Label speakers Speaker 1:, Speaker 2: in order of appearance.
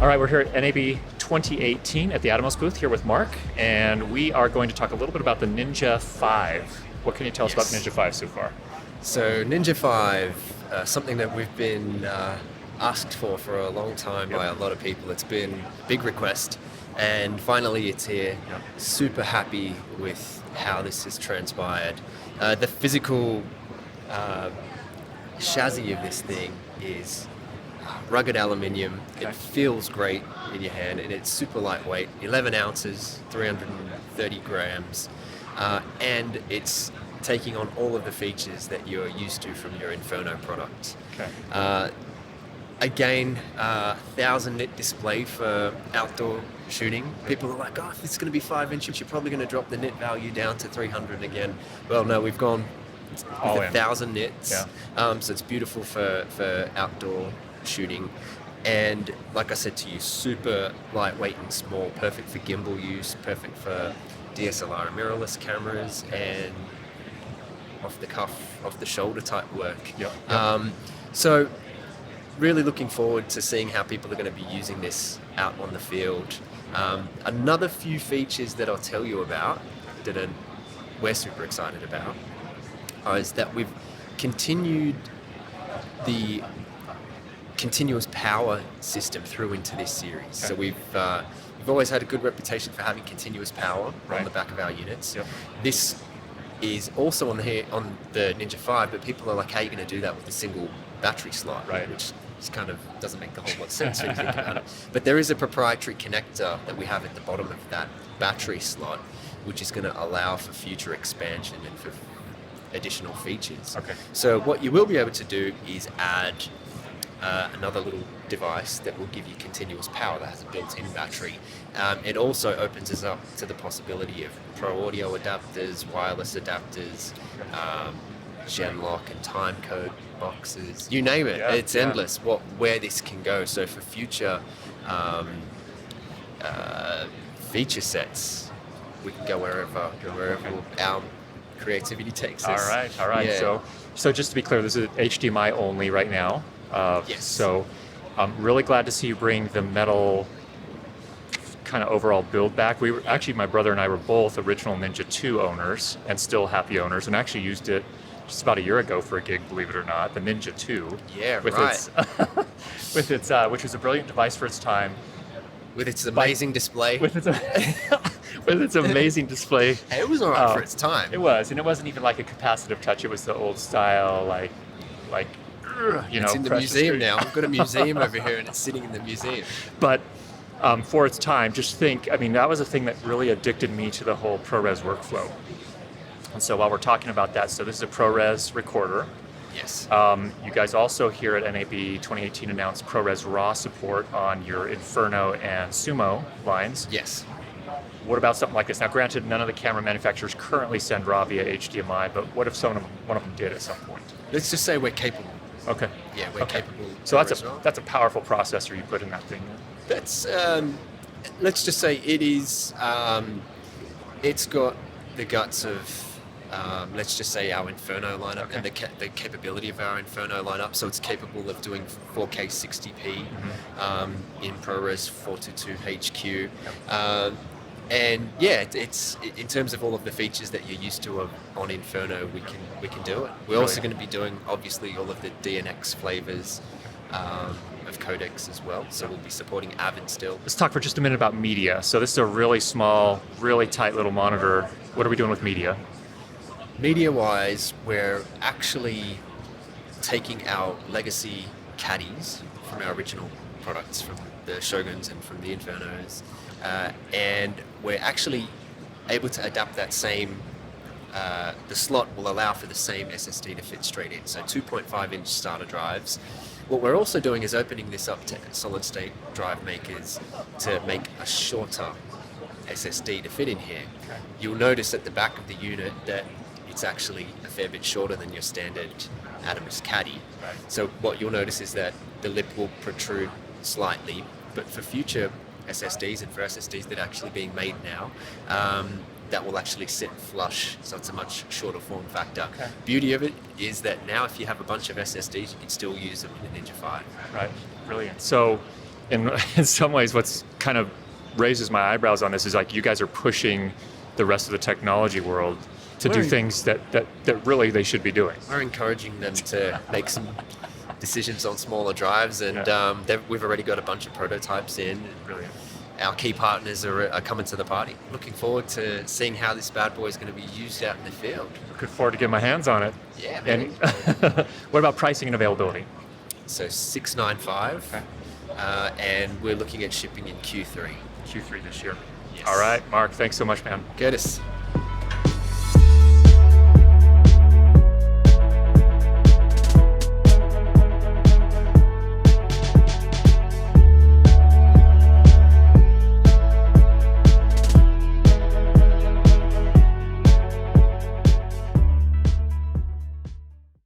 Speaker 1: All right, we're here at NAB 2018 at the ATOMOS booth here with Mark, and we are going to talk a little bit about the Ninja 5. What can you tell us about Ninja 5 so far?
Speaker 2: So Ninja 5, something that we've been asked for a long time by a lot of people. It's been a big request, and finally it's here. Super happy with how this has transpired. The physical chassis of this thing is rugged aluminium. It feels great in your hand, and it's super lightweight, 11 ounces, 330 grams, and it's taking on all of the features that you're used to from your Inferno product. Again, 1000 nit display for outdoor shooting. People are like, oh, if it's going to be 5 inches, you're probably going to drop the nit value down to 300 again. Well, no, we've gone with 1000 nits. So it's beautiful for outdoor shooting. And like I said to you, super lightweight and small, perfect for gimbal use, perfect for DSLR and mirrorless cameras, and off the cuff, off the shoulder type work. So really looking forward to seeing how people are going to be using this out on the field. Another few features that I'll tell you about that we're super excited about is that we've continued the continuous power system through into this series. So we've always had a good reputation for having continuous power on the back of our units. This is also on the Ninja 5, but people are like, how are you going to do that with a single battery slot? Which just kind of doesn't make a whole lot of sense when you think about it. But there is a proprietary connector that we have at the bottom of that battery slot, which is going to allow for future expansion and for additional features. So what you will be able to do is add another little device that will give you continuous power that has a built-in battery. It also opens us up to the possibility of pro audio adapters, wireless adapters, gen lock and time code boxes, you name it. It's endless where this can go. So for future feature sets, we can go wherever our creativity takes us.
Speaker 1: All right. So just to be clear, this is HDMI only right now. So I'm really glad to see you bring the metal kind of overall build back. We were actually, my brother and I were both original Ninja 2 owners and still happy owners, and actually used it just about a year ago for a gig, believe it or not, the Ninja 2. With its which was a brilliant device for its time.
Speaker 2: With its amazing display.
Speaker 1: With its amazing display.
Speaker 2: Hey, it was all right for its time.
Speaker 1: It was, and it wasn't even like a capacitive touch. It was the old style, like
Speaker 2: it's in the museum now. We've got a museum over here, and it's sitting in the museum.
Speaker 1: But for its time, just think, I mean, that was a thing that really addicted me to the whole ProRes workflow. And so while we're talking about that, so this is a ProRes recorder.
Speaker 2: Yes.
Speaker 1: You guys also here at NAB 2018 announced ProRes RAW support on your Inferno and Sumo lines.
Speaker 2: Yes.
Speaker 1: What about something like this? Now, granted, none of the camera manufacturers currently send RAW via HDMI, but what if one of them did at some point?
Speaker 2: Let's just say we're capable. Yeah, we're capable.
Speaker 1: So that's a powerful processor you put in that thing.
Speaker 2: That's let's just say it is. It's got the guts of let's just say our Inferno lineup and the capability of our Inferno lineup. So it's capable of doing 4K 60p in ProRes 422 HQ. And it's in terms of all of the features that you're used to on Inferno, we can do it. We're also going to be doing obviously all of the DNxXX flavors of codecs as well. So we'll be supporting Avid still.
Speaker 1: Let's talk for just a minute about media. So this is a really small, really tight little monitor. What are we doing with media?
Speaker 2: Media-wise, we're actually taking our legacy caddies from our original products, from the Shoguns and from the Infernos, and we're actually able to adapt that same, the slot will allow for the same SSD to fit straight in, so 2.5-inch SATA drives. What we're also doing is opening this up to solid-state drive makers to make a shorter SSD to fit in here. You'll notice at the back of the unit that it's actually a fair bit shorter than your standard ATOMOS caddy. So what you'll notice is that the lip will protrude slightly, but for future SSDs and for SSDs that are actually being made now, that will actually sit flush, so it's a much shorter form factor. Beauty of it is that now if you have a bunch of SSDs, you can still use them in a Ninja 5.
Speaker 1: Right, brilliant. So in some ways, what's kind of raises my eyebrows on this is like you guys are pushing the rest of the technology world to do things that really they should be doing.
Speaker 2: We're encouraging them to make some decisions on smaller drives, and we've already got a bunch of prototypes in.
Speaker 1: Brilliant.
Speaker 2: Our key partners are coming to the party. Looking forward to seeing how this bad boy is going to be used out in the field.
Speaker 1: Looking forward to getting my hands on it.
Speaker 2: Yeah, man.
Speaker 1: And what about pricing and availability?
Speaker 2: So 695, and we're looking at shipping in Q3.
Speaker 1: Q3 this year.
Speaker 2: Yes.
Speaker 1: All right, Mark, thanks so much, man.
Speaker 2: Curtis.